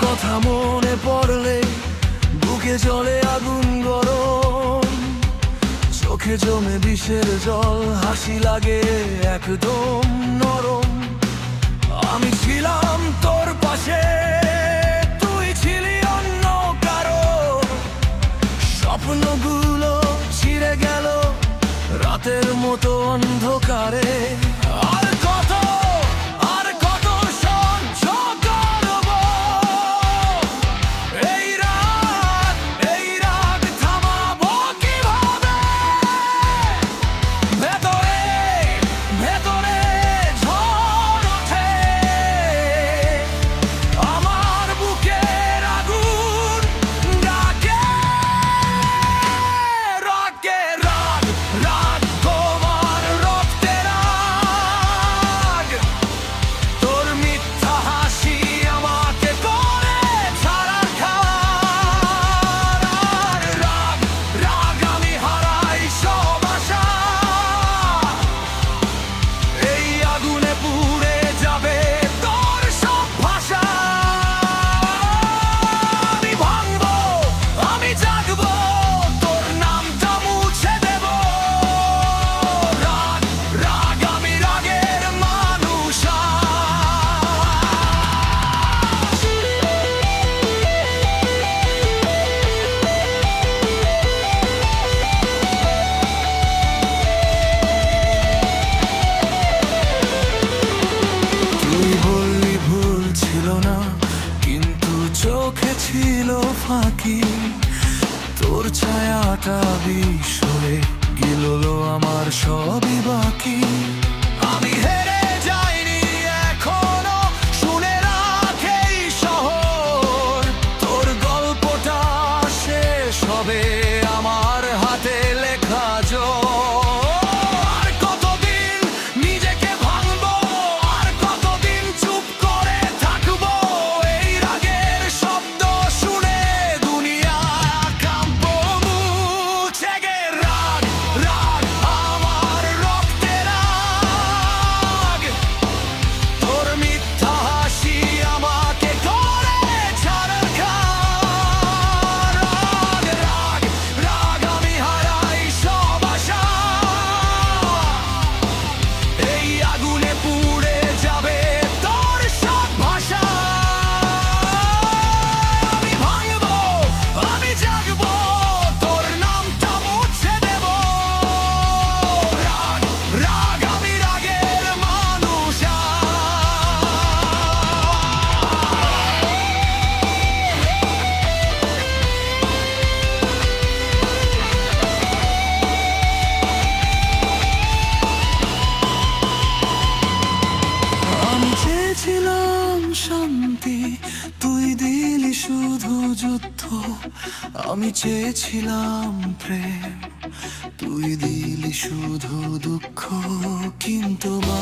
কথা মনে পড়লে বুকে জলে আগুন গরম, চোখে জমে বিষের জল, হাসি লাগে একদম নরম। আমি ছিলাম তোর পাশে, তুই ছিলি অন্য কারো, স্বপ্নগুলো ছিঁড়ে গেল রাতের মতো অন্ধকারে। চোখে ছিল ফাঁকি, তোর ছায়াটা বিষ হয়ে গেল আমার সবই বাকি। আমি হেরে যাইনি এখনো, শুনে রাখে এই শহর, তোর গল্পটা শেষ হবে আমার হাতে লেখা জোর। শান্তি তুই দিলি শুধু যুদ্ধ, আমি চেয়েছিলাম প্রেম, তুই দিলি শুধু দুঃখ। কিন্তু মা